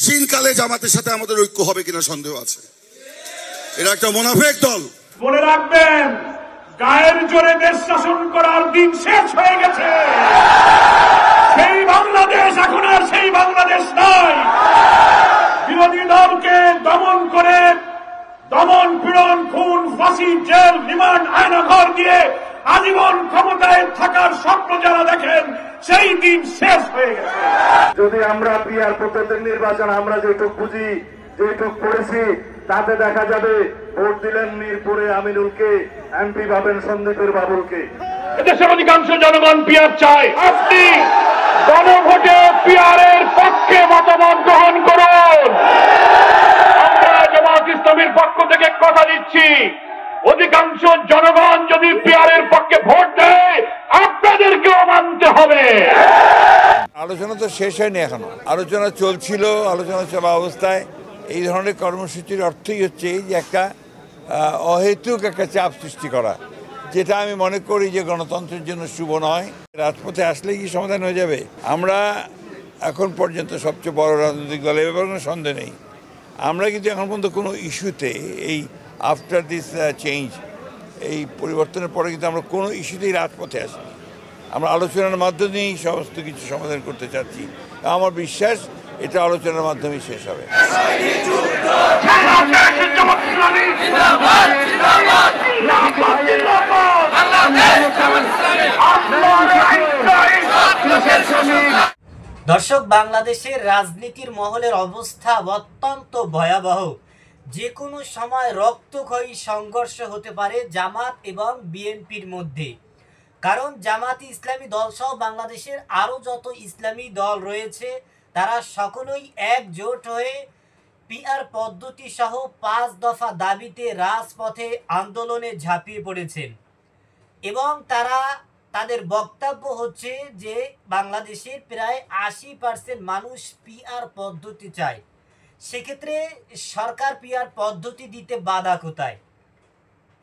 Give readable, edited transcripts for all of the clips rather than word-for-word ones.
চিরকালে জামাতের সাথে আমাদের ঐক্য হবে কিনা সন্দেহ আছে। এরা একটা মুনাফিক দল। মনে রাখবেন, গায়ের জোরে দেশ শাসন করার দিন শেষ হয়ে গেছে। সেই বাংলাদেশ এখন আর সেই বাংলাদেশ নয়। বিরোধী দলকে দমন করে দমন পীড়ন, খুন, ফাঁসি, জেল, রিমান্ড, আয়নাঘর দিয়ে আজীবন ক্ষমতায় থাকার স্বপ্ন যারা দেখেন, সেই দিন শেষ হয়ে গেছে। যদি আমরা পিআর পদ্ধতির নির্বাচন আমরা যেটুক বুঝি, যেটুক পড়েছি, তাতে দেখা যাবে ভোট দিলেন মিরপুরে আমিনুলকে, এমপি পাবেন সন্দীপের বাবুলকে। দেশের অধিকাংশ জনগণ পিআর চায়। আপনি গণভোটে পিআরের পক্ষে মতামত গ্রহণ করুন। আমরা জামাত ইসলামীর পক্ষ থেকে কথা দিচ্ছি, অধিকাংশ জনগণ যদি পিআরের পক্ষে ভোট দেয়, আপনাদেরকেও মানতে হবে। আলোচনা তো শেষ হয়নি, এখনো আলোচনা চলছিল। আলোচনা চলা অবস্থায় এই ধরনের কর্মসূচির অর্থই হচ্ছে যে একটা অহেতুক একটা চাপ সৃষ্টি করা, যেটা আমি মনে করি যে গণতন্ত্রের জন্য শুভ নয়। রাজপথে আসলেই কি সমাধান হয়ে যাবে? আমরা এখন পর্যন্ত সবচেয়ে বড় রাজনৈতিক দল, এ ব্যাপারে কোনো সন্দেহ নেই। আমরা কিন্তু এখন পর্যন্ত কোনো ইস্যুতে, এই আফটার দিস চেঞ্জ, এই পরিবর্তনের পরে কিন্তু আমরা কোনো ইস্যুতেই রাজপথে আসিনি। আমরা আলোচনার মাধ্যমেই সমস্ত কিছু সমাধান করতে চাচ্ছি। আমার বিশ্বাস এটা আলোচনার মাধ্যমেই শেষ হবে। দর্শক, বাংলাদেশের রাজনীতির মহলের অবস্থা অত্যন্ত ভয়াবহ। যে কোনো সময় রক্তক্ষয়ী সংঘর্ষ হতে পারে জামাত এবং বিএনপির মধ্যে। কারণ জামাত ইসলামী দল সহ বাংলাদেশের আরও যত ইসলামী দল রয়েছে, তারা সকলেই একজোট হয়ে পিআর পদ্ধতি সহ 5 দফা দাবিতে রাজপথে আন্দোলনে ঝাঁপিয়ে পড়েছেন। এবং তাদের বক্তব্য হচ্ছে যে বাংলাদেশের প্রায় 80% মানুষ পিআর পদ্ধতি চায়। সেক্ষেত্রে সরকার পিআর পদ্ধতি দিতে বাধা কোথায়?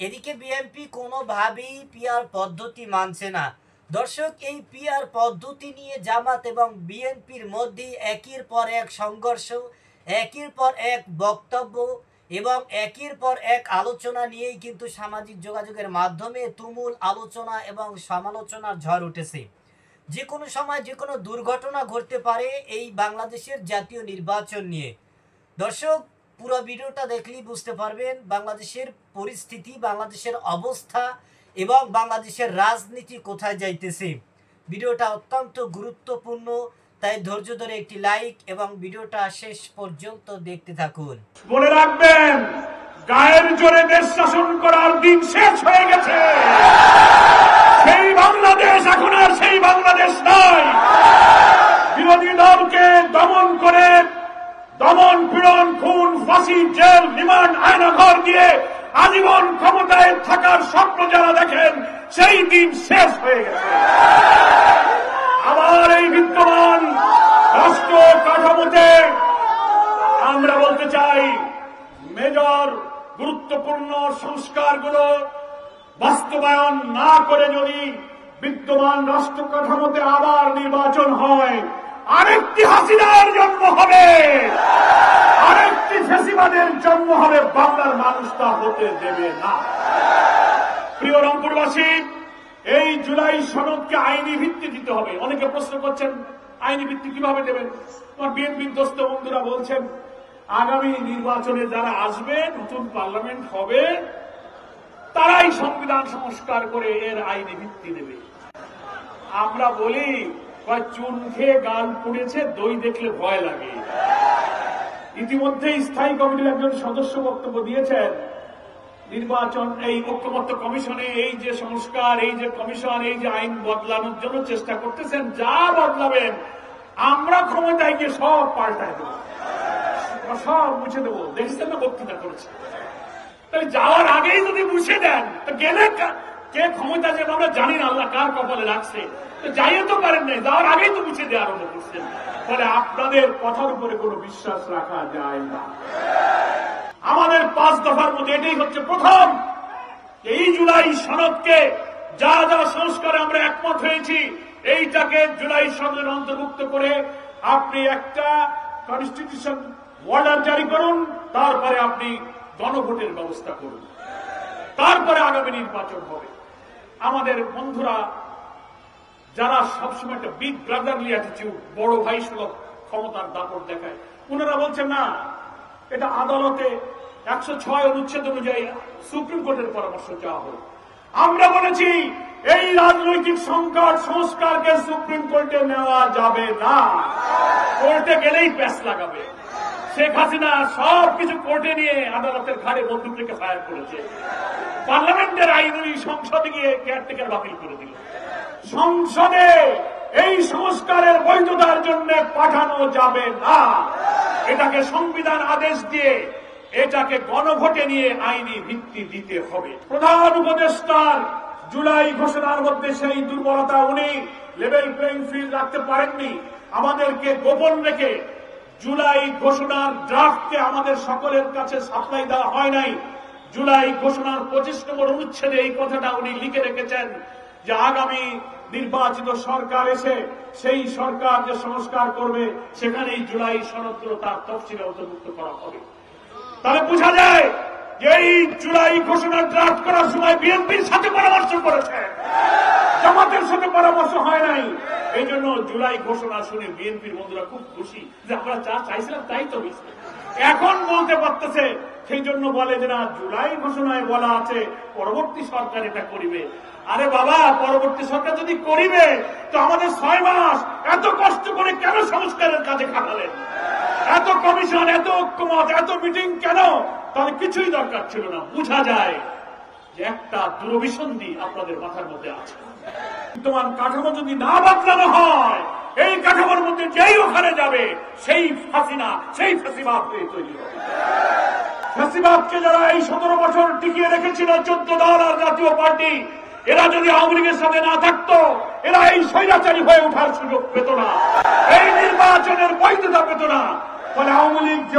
এদিকে বিএনপি কোনোভাবেই পিআর পদ্ধতি মানছে না। দর্শক, এই পিআর পদ্ধতি নিয়ে জামাত এবং বিএনপির মধ্যে একের পর এক সংঘর্ষ, একের পর এক বক্তব্য এবং একের পর এক আলোচনা নিয়েই কিন্তু সামাজিক যোগাযোগের মাধ্যমে তুমুল আলোচনা এবং সমালোচনার ঝড় উঠেছে। যে কোনো সময় যে কোনো দুর্ঘটনা ঘটতে পারে এই বাংলাদেশের জাতীয় নির্বাচন নিয়ে। দর্শক, পুরো ভিডিওটা দেখলেই বুঝতে পারবেন বাংলাদেশের পরিস্থিতি, বাংলাদেশের অবস্থা এবং বাংলাদেশের রাজনীতি কোথায় যাইতেছে। ভিডিওটা অত্যন্ত গুরুত্বপূর্ণ, তাই ধৈর্য ধরে একটি লাইক এবং ভিডিওটা শেষ পর্যন্ত দেখতে থাকুন। মনে রাখবেন, গায়ের জোরে দেশ শাসন করার দিন শেষ হয়ে গেছে। সেই বাংলাদেশ এখন আর সেই বাংলাদেশ নয়। বিরোধী দলকে দমন করে দমন পীড়ন, খুন, ফাঁসি, জেল, রিমান্ড, আয়নাঘর দিয়ে আজীবন ক্ষমতায় থাকার স্বপ্ন যারা দেখেন, সেই দিন শেষ হয়ে গেছে। আবার এই বিদ্যমান রাষ্ট্র কাঠামোতে আমরা বলতে চাই, মেজর গুরুত্বপূর্ণ সংস্কারগুলো বাস্তবায়ন না করে যদি বিদ্যমান রাষ্ট্র কাঠামোতে আবার নির্বাচন হয়, আরেকটি হাসিনার জন্ম হবে, আরেকটি ফ্যাসিবাদের জন্ম হবে। বাংলার মানুষ তা হতে দেবে না। প্রিয় রংপুরবাসী, এই জুলাই সনদকে আইনি ভিত্তি দিতে হবে। অনেকে প্রশ্ন করছেন আইনি ভিত্তি কিভাবে দেবেন? আমার বিএনপির দোস্ত বন্ধুরা বলছেন আগামী নির্বাচনে যারা আসবে, নতুন পার্লামেন্ট হবে, তারাই সংবিধান সংস্কার করে এর আইনি ভিত্তি দেবে। আমরা বলি, চুন খেয়ে গাল পুড়েছে, দই দেখলে ভয় লাগে। ইতিমধ্যে স্থায়ী কমিটির একজন সদস্য বক্তব্য দিয়েছেন, নির্বাচন এই ঐক্যমত্য কমিশনে এই যে সংস্কার, এই যে কমিশন, এই যে আইন বদলানোর জন্য চেষ্টা করতেছেন, যা বদলাবেন আমরা ক্ষমতায় গিয়ে সব পাল্টায় দেবো, সব মুছে দেবো। দেখছেন না বক্তৃতা করেছে। তাই যাওয়ার আগেই যদি মুছে দেন, তো গেলে কে ক্ষমতা যেন আমরা জানি না, আল্লাহ কার কপালে রাখছে। তো যাইয়ে তো পারেন নাই, যাওয়ার আগেই তো মুছে দেওয়া আরম্ভ করছেন। ফলে আপনাদের কথার উপরে কোনো বিশ্বাস রাখা যায় না। আমাদের 5 দফার মধ্যে এটাই হচ্ছে প্রথম। এই জুলাই সনদকে যা যা সংস্কারে আমরা একমত হয়েছি, এইটাকে জুলাই সনদের অন্তর্ভুক্ত করে আপনি একটা কনস্টিটিউশন অর্ডার জারি করুন, তারপরে আপনি গণভোটের ব্যবস্থা করুন, তারপরে আগামী নির্বাচন হবে। আমাদের বন্ধুরা যারা সবসময় একটা বিগ ব্রাদারলি অ্যাটিটিউড, বড় ভাই সুলভ ক্ষমতার দাপট দেখায়, ওনারা বলছেন না, এটা আদালতে 106 অনুচ্ছেদ অনুযায়ী সুপ্রিম কোর্টের পরামর্শ চাওয়া হোক। আমরা বলেছি এই রাজনৈতিক সংস্কারকে সুপ্রিম কোর্টে নেওয়া যাবে না। কোর্টে গেলেই প্যাচ লাগাবে। শেখ হাসিনা সবকিছু কোর্টে নিয়ে আদালতের ঘাড়ে বন্দুক রেখে ফায়ার করেছে। পার্লামেন্টের আইন সংসদে গিয়ে কেয়ারটেকার বাতিল করে দিল। সংসদে এই সংস্কারের বৈধতার জন্য পাঠানো যাবে না। এটাকে সংবিধান আদেশ দিয়ে এটাকে গণভোটে নিয়ে আইনি ভিত্তি দিতে হবে। প্রধান উপদেষ্টার জুলাই ঘোষণার মধ্যে সেই দুর্বলতা, উনি লেভেল প্লেইং ফিল্ড রাখতে পারেননি। আমাদেরকে গোপন রেখে জুলাই ঘোষণার ড্রাফটকে আমাদের সকলের কাছে সাপ্লাই দেওয়া হয় নাই। জুলাই ঘোষণার 25 নম্বর অনুচ্ছেদে এই কথাটা উনি লিখে রেখেছেন যে আগামী নির্বাচিত সরকার এসে সেই সরকার যে সংস্কার করবে সেখানেই জুলাই সনদগুলো তার তফসিলে অন্তর্ভুক্ত করা হবে। তাহলে বোঝা যায় যে এই জুলাই ঘোষণার ড্রাফট করার সময় বিএনপির সাথে পরামর্শ করেছে, জামাতের সাথে পরামর্শ হয় নাই। এই জন্য জুলাই ঘোষণা শুনে বিএনপির বন্ধুরা খুব খুশি যে আমরা যা চাইছিলাম তাই তো হয়েছে। এখন বলতে পারতেছে, সেই জন্য বলে যে না, জুলাই ঘোষণায় বলা আছে পরবর্তী সরকার এটা করিবে। আরে বাবা, পরবর্তী সরকার যদি করিবে তো আমাদের 6 মাস এত কষ্ট করে কেন সংস্কারের কাজে খাটালেন? এত কমিশন, এত ঐক্যমত, এত মিটিং কেন? তাহলে কিছুই দরকার ছিল না। বোঝা যায় যে একটা দুরভিসন্ধি আপনাদের মাথার মধ্যে আছে। বর্তমান কাঠামো যদি না বদলানো হয়, এই কাঠামোর মধ্যে যেই ওখানে যাবে সেই হাসিনা, সেই ফ্যাসিবাদ হয়ে তৈরি হবে। ফ্যাসিবাদকে যারা এই 17 বছর টিকিয়ে রেখেছিল 14 দল আর জাতীয় পার্টি, এরা যদি আওয়ামী লীগের সাথে না থাকতো, এরা এই স্বৈরাচারী হয়ে ওঠার সুযোগ পেত না, এই নির্বাচনের বৈধতা পেত না। ফলে আওয়ামী লীগ যে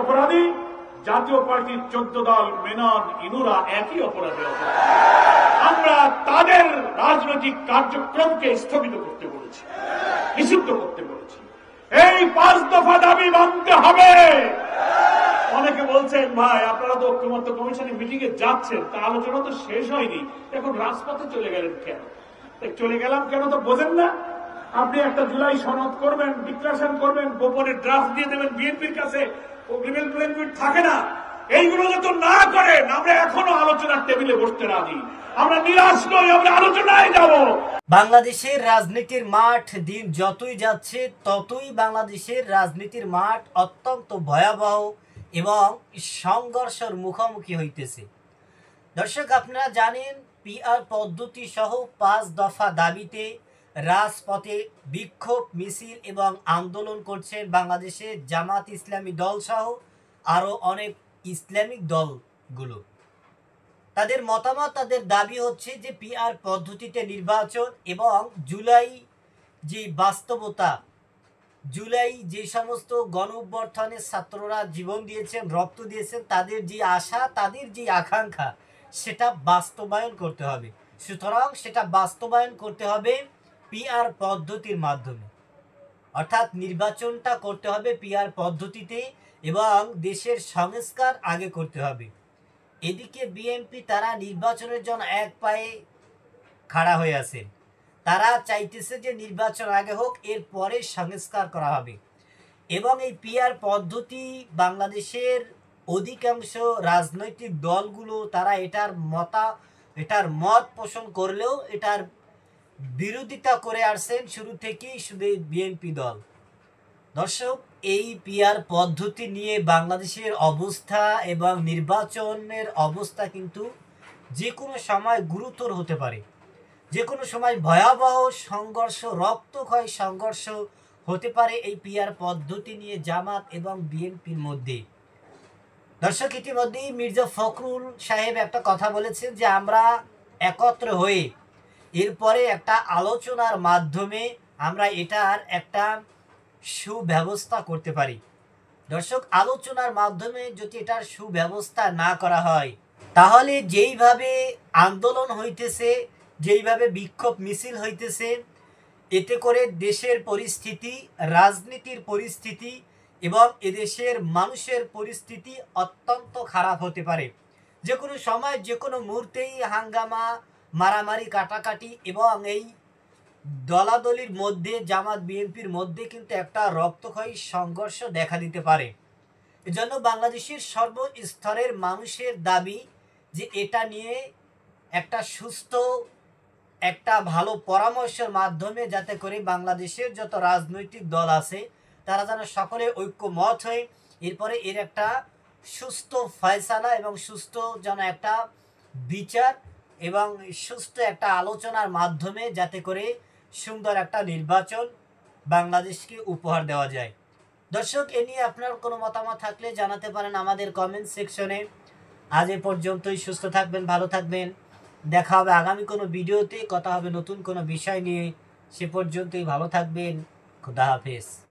অপরাধী, জাতীয় পার্টির 14 দল মেনন ইনুরা একই অপরাধী। আমরা তাদের রাজনৈতিক কার্যক্রমকে স্থগিত করতে বলেছি, নিষিদ্ধ করতে বলেছি। এই 5 দফা দাবি মানতে হবে। অনেকে বলছেন, ভাই আপনারা তো ঐক্যমত্য কমিশনের মিটিং এ যাচ্ছেন, তা আলোচনা তো শেষ হয়নি, এখন রাজপথে চলে গেলেন কেন? চলে গেলাম কেন তো বোঝেন না? আপনি একটা জুলাই সনদ করবেন, ডিক্লারেশন করবেন, গোপনে ড্রাফট দিয়ে দেবেন বিএনপির কাছে, লেভেল প্লেইং ফিল্ড থাকে না। এইগুলো যত না করেন, আমরা এখনো আলোচনার টেবিলে বসতে রাজি। আমরা নিরাশ নই, আমরা আলোচনায় যাব। বাংলাদেশের রাজনীতির মাঠ দিন যতই যাচ্ছে ততই বাংলাদেশের রাজনীতির মাঠ অত্যন্ত ভয়াবহ এবং সংঘর্ষের মুখোমুখি হইতেছে। দর্শক, আপনারা জানেন পিআর পদ্ধতি সহ 5 দফা দাবিতে রাজপথে বিক্ষোভ মিছিল এবং আন্দোলন করছেন বাংলাদেশের জামাত ইসলামী দল সহ আরও অনেক ইসলামিক দলগুলো। তাদের মতামত, তাদের দাবি হচ্ছে যে পিআর পদ্ধতিতে নির্বাচন এবং জুলাই যে বাস্তবতা, জুলাই যে সমস্ত গণ অভ্যুত্থানের ছাত্ররা জীবন দিয়েছেন, রক্ত দিয়েছেন, তাদের যে আশা, তাদের যে আকাঙ্ক্ষা, সেটা বাস্তবায়ন করতে হবে। সুতরাং সেটা বাস্তবায়ন করতে হবে পিআর পদ্ধতির মাধ্যমে, অর্থাৎ নির্বাচনটা করতে হবে পিআর পদ্ধতিতে এবং দেশের সংস্কার আগে করতে হবে। এদিকে বিএনপি তারা নির্বাচনের জন্য এক পায়ে খাড়া হয়ে আছেন। তারা চাইতেছে যে নির্বাচন আগে হোক, এরপরে সংস্কার করা হবে। এবং এই পিআর পদ্ধতি বাংলাদেশের অধিকাংশ রাজনৈতিক দলগুলো তারা এটার মত পোষণ করলেও এটার বিরোধিতা করে আসছেন শুরু থেকেই শুধু বিএনপি দল। দর্শক, এই পিআর পদ্ধতি নিয়ে বাংলাদেশের অবস্থা এবং নির্বাচনের অবস্থা কিন্তু যে কোনো সময় গুরুতর হতে পারে, যে কোনো সময় ভয়াবহ সংঘর্ষ, রক্তক্ষয় সংঘর্ষ হতে পারে এই পিআর পদ্ধতি নিয়ে জামাত এবং বিএনপির মধ্যে। দর্শক, ইতিমধ্যেই মির্জা ফখরুল সাহেব একটা কথা বলেছেন যে আমরা একত্র হয়ে এরপরে একটা আলোচনার মাধ্যমে আমরা এটার একটা সুব্যবস্থা করতে পারি। দর্শক, আলোচনার মাধ্যমে যদি এটার সুব্যবস্থা না করা হয়, তাহলে যেইভাবে আন্দোলন হইতেছে, যেইভাবে বিক্ষোভ মিছিল হইতেছে, এতে করে দেশের পরিস্থিতি, রাজনীতির পরিস্থিতি এবং এদেশের মানুষের পরিস্থিতি অত্যন্ত খারাপ হতে পারে। যে কোনো সময় যে কোনো মুহূর্তেই হাঙ্গামা, মারামারি, কাটাকাটি এবং এই দলাদলির মধ্যে জামাত বিএনপির মধ্যে কিন্তু একটা রক্তক্ষয়ী সংঘর্ষ দেখা দিতে পারে। এজন্য বাংলাদেশের সর্বস্তরের মানুষের দাবি যে এটা নিয়ে একটা সুস্থ একটা ভালো পরামর্শের মাধ্যমে যাতে করে বাংলাদেশের যত রাজনৈতিক দল আছে তারা যেন সকলে ঐক্যমত হয়ে এরপরে এর একটা সুস্থ ফয়সালা এবং সুস্থ যেন একটা বিচার এবং সুস্থ একটা আলোচনার মাধ্যমে যাতে করে সুন্দর একটা নির্বাচন বাংলাদেশকে উপহার দেওয়া যায়। দর্শক, এ নিয়ে আপনার কোনো মতামত থাকলে জানাতে পারেন আমাদের কমেন্ট সেকশনে। আজ এ পর্যন্তই। সুস্থ থাকবেন, ভালো থাকবেন। দেখা হবে আগামী কোনো ভিডিওতে, কথা হবে নতুন কোনো বিষয় নিয়ে। সে পর্যন্তই ভালো থাকবেন। খুদা হাফেজ।